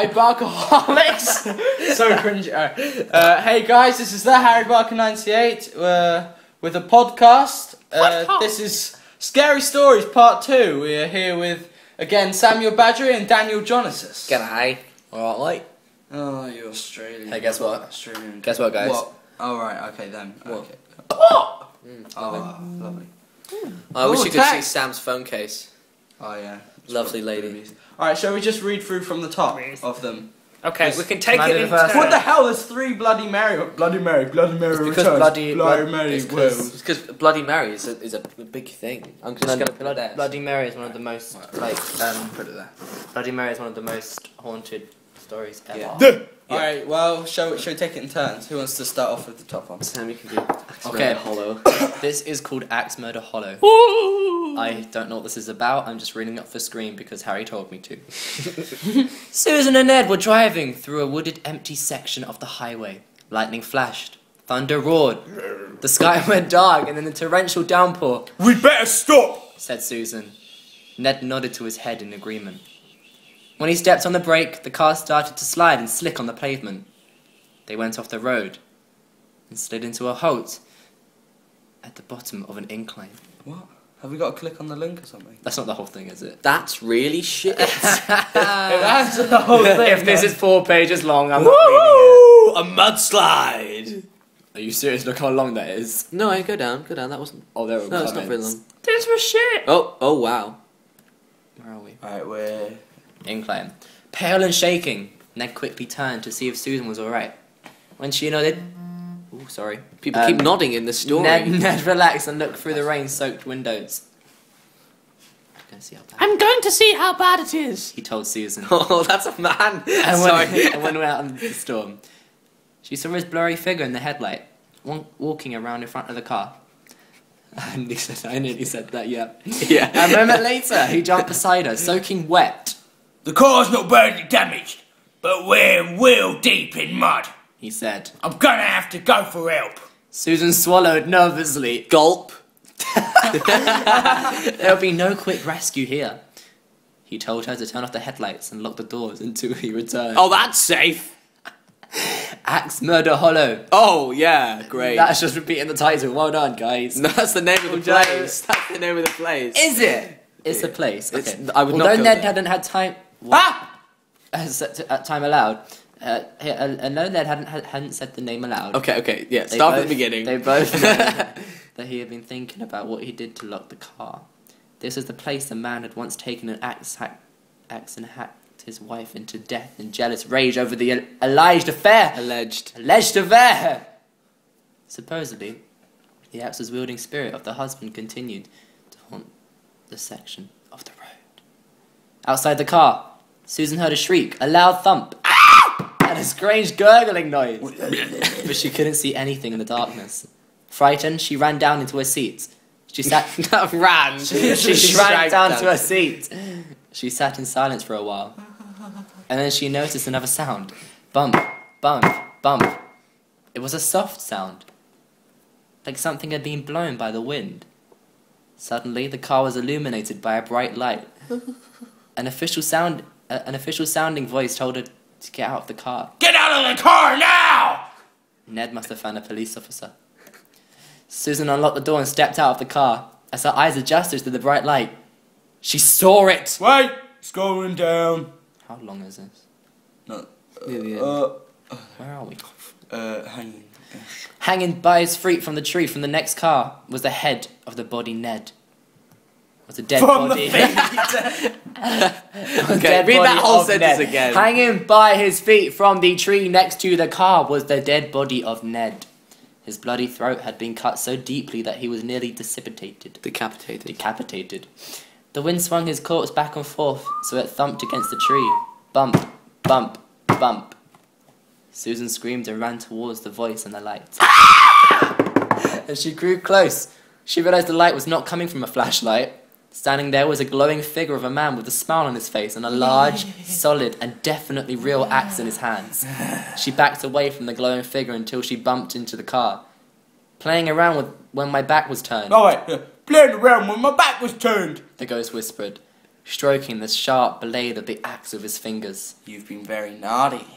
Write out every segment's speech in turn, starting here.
Harry Barkerholics. So cringy. Hey guys, this is the Harry Barker 98 with a podcast. This is Scary Stories Part 2. We are here with again Samuel Badgery and Daniel Jonasis. G'day. Alright. Oh, you're Australian. Hey, guess what? Australian. Guess what, guys? What? Oh right, okay then. What? Okay. Oh, Lovely. I wish Oh, you could see text. Sam's phone case. Oh yeah. Lovely lady. Alright, shall we just read through from the top of them? Okay, we can take Can I it do in the first turn. What the hell? There's 3 Bloody Mary. Bloody Mary It's because returns. Bloody Mary it's wins. because Bloody Mary is a big thing. I'm just gonna put it there. Bloody Mary is one of the most Put it there. Bloody Mary is one of the most haunted stories ever. Yeah. Alright, well, shall we take it in turns? Who wants to start off with the top one? Sam, you can do. Okay. Hollow. This is called Axe Murder Hollow. I don't know what this is about. I'm just reading up the screen because Harry told me to. Susan and Ned were driving through a wooded, empty section of the highway. Lightning flashed. Thunder roared. The sky went dark and then a torrential downpour. We'd better stop! Said Susan. Ned nodded to his head in agreement. When he stepped on the brake, the car started to slide and slick on the pavement. They went off the road and slid into a halt at the bottom of an incline. What? Have we got to click on the link or something? That's not the whole thing, is it? That's really shit. That's the whole thing. If this is 4 pages long, I'm not reading A mudslide. it. Are you serious? Look how long that is. No, go down. That wasn't. Oh, there are No, it's comments. not very long. This was shit. Oh wow. Where are we? Alright, we're... Incline. Pale and shaking, Ned quickly turned to see if Susan was alright. When she nodded... Ooh, sorry. People keep nodding in the story. Ned relaxed and looked through the rain-soaked windows. I'm going to see how bad. I'm going to see how bad it is. He told Susan. Oh, that's a man. And Sorry. when we went out in the storm, she saw his blurry figure in the headlight, walking around in front of the car. I nearly said that, yeah. Yeah. A moment later, he jumped beside her, soaking wet. The car's not badly damaged, but we're wheel deep in mud. He said. I'm gonna have to go for help. Susan swallowed nervously. Gulp. There'll be no quick rescue here. He told her to turn off the headlights and lock the doors until he returned. Oh, that's safe. Axe Murder Hollow. Oh yeah, great. That's just repeating the title. Well done, guys. No, that's the name of the Well done. place. That's the name of the place. Is it? It's a place. It's- Okay. I would not Although go Ned there. hadn't had time. Time allowed. No, Ned hadn't said the name aloud. Okay, yeah. They Start at both- the beginning. They both knew that he had been thinking about what he did to lock the car. This was the place the man had once taken an axe and hacked his wife into death in jealous rage over the alleged affair. Alleged. Alleged affair! Supposedly, the axe-wielding spirit of the husband continued to haunt the section of the road. Outside the car, Susan heard a shriek, a loud thump, and a strange gurgling noise. But she couldn't see anything in the darkness. Frightened, she ran down into her seat. She sat... Ran. She shrank down to her seat. She sat in silence for a while. And then she noticed another sound. Bump, bump, bump. It was a soft sound. Like something had been blown by the wind. Suddenly, the car was illuminated by a bright light. An official sounding voice told her to get out of the car. Get out of the car now! Ned must have found a police officer. Susan unlocked the door and stepped out of the car. As her eyes adjusted to the bright light, she saw it! Wait, it's going down. How long is this? No. Where are we? Hanging. Hanging by his feet from the tree from the next car was the head of the body Ned. Was a dead From body. the Okay, read that whole sentence again. Hanging by his feet from the tree next to the car was the dead body of Ned. His bloody throat had been cut so deeply that he was nearly decapitated. Decapitated. The wind swung his corpse back and forth, so it thumped against the tree. Bump, bump, bump. Susan screamed and ran towards the voice and the light. As she grew close, she realized the light was not coming from a flashlight. Standing there was a glowing figure of a man with a smile on his face and a large, solid, and definitely real axe in his hands. She backed away from the glowing figure until she bumped into the car. Playing around with when my back was turned, Oh wait, playing around when my back was turned. the ghost whispered. stroking the sharp blade of the axe with his fingers. You've been very naughty.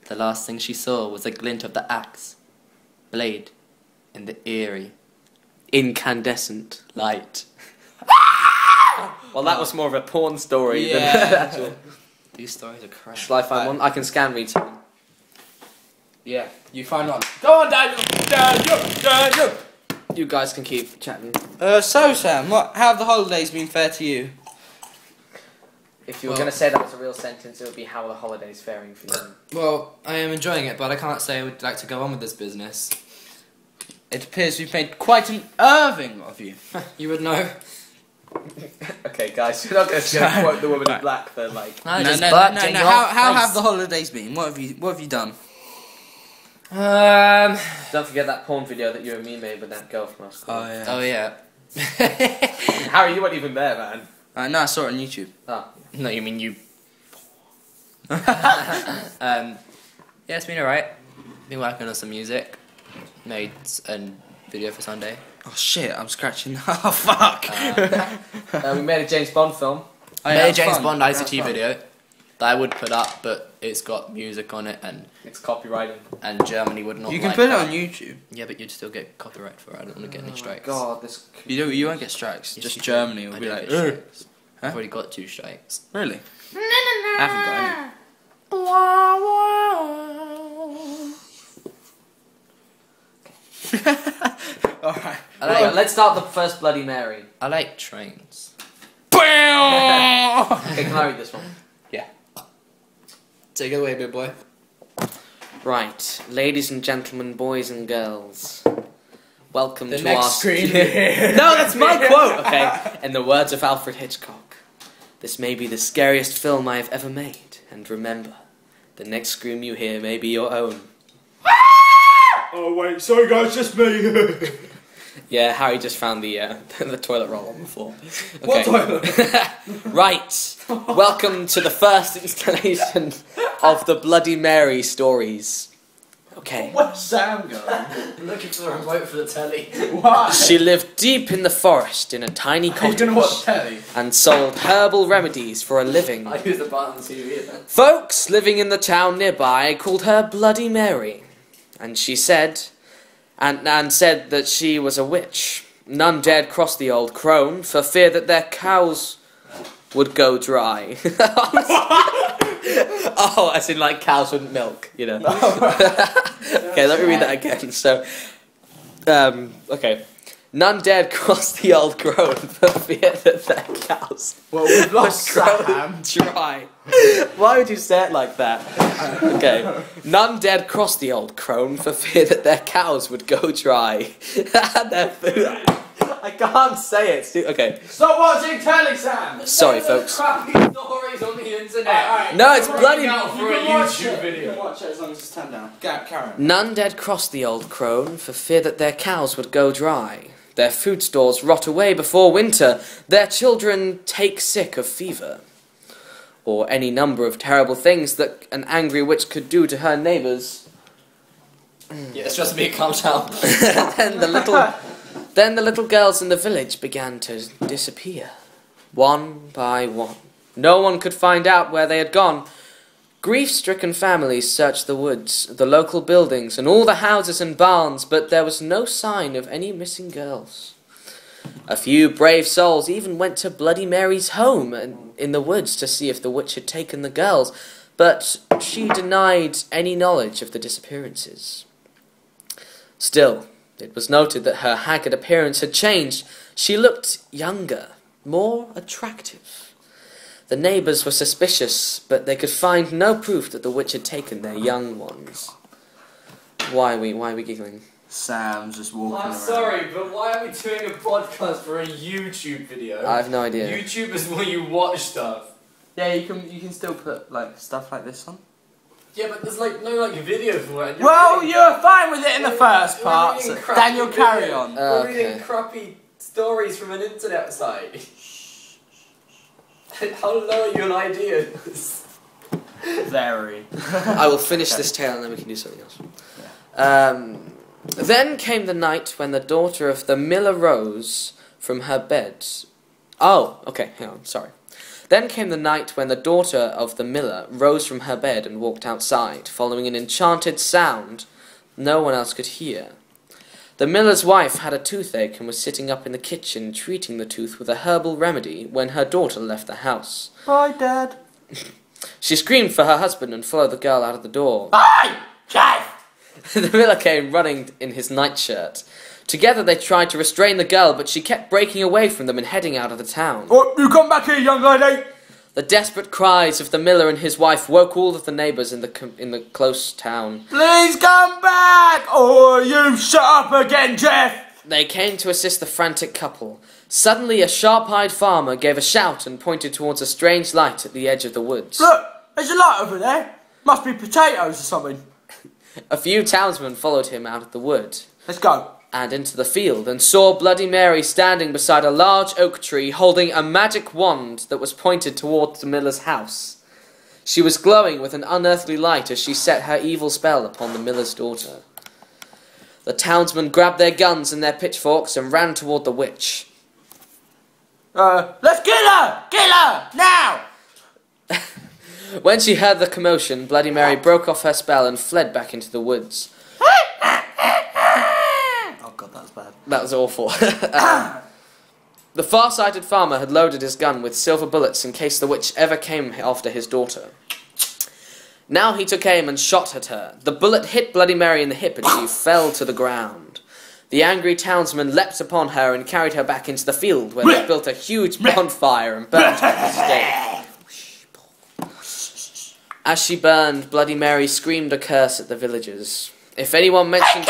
The last thing she saw was a glint of the axe blade in the eerie, Incandescent. light. Well, that was more of a porn story than Yeah. actual. These stories are crap. Shall I find one? I can scan read something. Yeah, you find one. Go on, Daniel! Daniel! You guys can keep chatting. So Sam, how have the holidays been fair to you? If you were Well- going to say that was a real sentence, it would be how are the holidays faring for you? Well, I am enjoying it, but I can't say I would like to go on with this business. It appears we've made quite an Irving of you. You would know. Okay, guys, you're not going to quote the woman in black for like. I No. just burped How in your have face. the holidays been? What have you done? Don't forget that porn video that you and me made with that girl from our school. Oh yeah. Harry, you weren't even there, man. No, I saw it on YouTube. Oh. No, you mean you. Yeah, it's been alright. Been working on some music. Made a video for Sunday. Oh shit, I'm scratching. Oh fuck. We made a James Bond film. Made a James fun. Bond That's ICT fun. video that I would put up, but it's got music on it, It's copyrighted. and Germany would not. You can like put it that. on YouTube. Yeah, but you'd still get copyright for it. I don't want to get any strikes. God, this. You won't get strikes. Yes, Just you Germany do. will I be do like, get "Ugh." strikes. Huh? I've already got 2 strikes. Really? I haven't got any. Alright. Right, let's start the first Bloody Mary. I like trains. Okay, can I read this one? Take it away, big boy. Right, ladies and gentlemen, boys and girls, welcome The to next our screen. No, that's my quote. Okay, in the words of Alfred Hitchcock, this may be the scariest film I have ever made, and remember, the next scream you hear may be your own. Oh wait, sorry guys, just me. Yeah, Harry just found the the toilet roll on the floor. What toilet? Right, welcome to the first installation of the Bloody Mary stories. Okay. Where's Sam going? I'm looking for the remote for the telly. Why? She lived deep in the forest in a tiny Are you gonna cottage watch telly? and sold herbal remedies for a living. I use the button on TV then. Folks living in the town nearby called her Bloody Mary, and she said, and said that she was a witch. None dared cross the old crone for fear that their cows would go dry. Oh, as in like cows wouldn't milk, you know. Okay, let me read that again. So, okay. None dared cross the old crone for fear that their cows Well, we've lost would grow Sam. dry. Why would you say it like that? Okay. None dared cross the old crone for fear that their cows would go dry. Their food. I can't say it. Okay. Stop watching telly, Sam. Sorry, folks. Crappy stories on the internet. No, it's bloody. For a YouTube video. You can watch it as long as it's turned down. Karen. None dared cross the old crone for fear that their cows would go dry. Their food stores rot away before winter. Their children take sick of fever. Or any number of terrible things that an angry witch could do to her neighbours. Yeah, it's just me. Calm down. then the little girls in the village began to disappear, one by one. No one could find out where they had gone. Grief-stricken families searched the woods, the local buildings, and all the houses and barns, but there was no sign of any missing girls. A few brave souls even went to Bloody Mary's home in the woods to see if the witch had taken the girls, but she denied any knowledge of the disappearances. Still, it was noted that her haggard appearance had changed. She looked younger, more attractive. The neighbours were suspicious, but they could find no proof that the witch had taken their young ones. Why are we giggling? Sam's just walking I'm around. sorry, but why are we doing a podcast for a YouTube video? I have no idea. YouTube is where you watch stuff. Yeah, you can still put like stuff like this on. Yeah, but there's like no like video for it. Well, you were fine with it in the first we're part. reading So crappy Daniel, carry video. on. We're Okay. reading crappy stories from an internet site. How low are your ideas? Very. I will finish this tale and then we can do something else. Then came the night when the daughter of the miller rose from her bed. Oh, okay, hang on, sorry. Then came the night when the daughter of the miller rose from her bed and walked outside, following an enchanted sound no one else could hear. The miller's wife had a toothache and was sitting up in the kitchen treating the tooth with a herbal remedy when her daughter left the house. Bye, Dad. She screamed for her husband and followed the girl out of the door. Bye, Jeff! The miller came running in his nightshirt. Together they tried to restrain the girl, but she kept breaking away from them and heading out of the town. Oh, you come back here, young lady! The desperate cries of the miller and his wife woke all of the neighbours in the close town. Please come back, or you shut up again, Jeff! They came to assist the frantic couple. Suddenly a sharp-eyed farmer gave a shout and pointed towards a strange light at the edge of the woods. Look, there's a light over there. Must be potatoes or something. A few townsmen followed him out of the wood Let's go. and into the field, and saw Bloody Mary standing beside a large oak tree holding a magic wand that was pointed towards the miller's house. She was glowing with an unearthly light as she set her evil spell upon the miller's daughter. The townsmen grabbed their guns and their pitchforks and ran toward the witch. Let's kill her! Kill her! Now! When she heard the commotion, Bloody Mary broke off her spell and fled back into the woods. Oh god, that was bad. That was awful. The far-sighted farmer had loaded his gun with silver bullets in case the witch ever came after his daughter. Now he took aim and shot at her. The bullet hit Bloody Mary in the hip and she fell to the ground. The angry townsman leapt upon her and carried her back into the field, where they built a huge bonfire and burnt her at the stake. As she burned, Bloody Mary screamed a curse at the villagers. If anyone mentioned...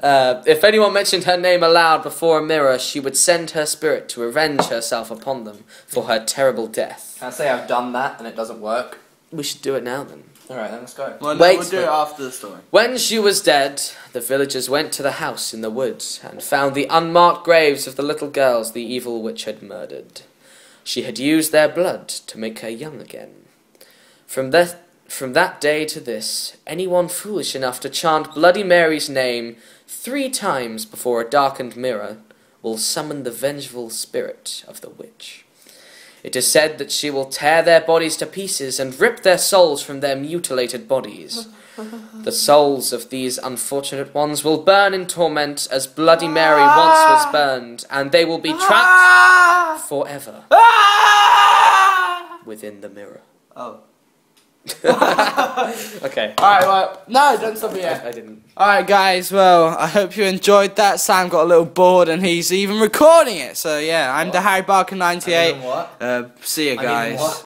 if anyone mentioned her name aloud before a mirror, she would send her spirit to avenge herself upon them for her terrible death. Can I say I've done that and it doesn't work? We should do it now then. Alright, then let's go. Well, Wait, we'll do it after the story. When she was dead, the villagers went to the house in the woods and found the unmarked graves of the little girls the evil witch had murdered. She had used their blood to make her young again. From that day to this, anyone foolish enough to chant Bloody Mary's name 3 times before a darkened mirror will summon the vengeful spirit of the witch. It is said that she will tear their bodies to pieces and rip their souls from their mutilated bodies. The souls of these unfortunate ones will burn in torment as Bloody Mary once was burned, and they will be trapped forever within the mirror. Oh. Okay. Alright, well, no, don't stop me yet. I didn't. Alright guys, well, I hope you enjoyed that. Sam got a little bored and he's even recording it. So yeah, I'm the Harry Barker 98. What? See you guys.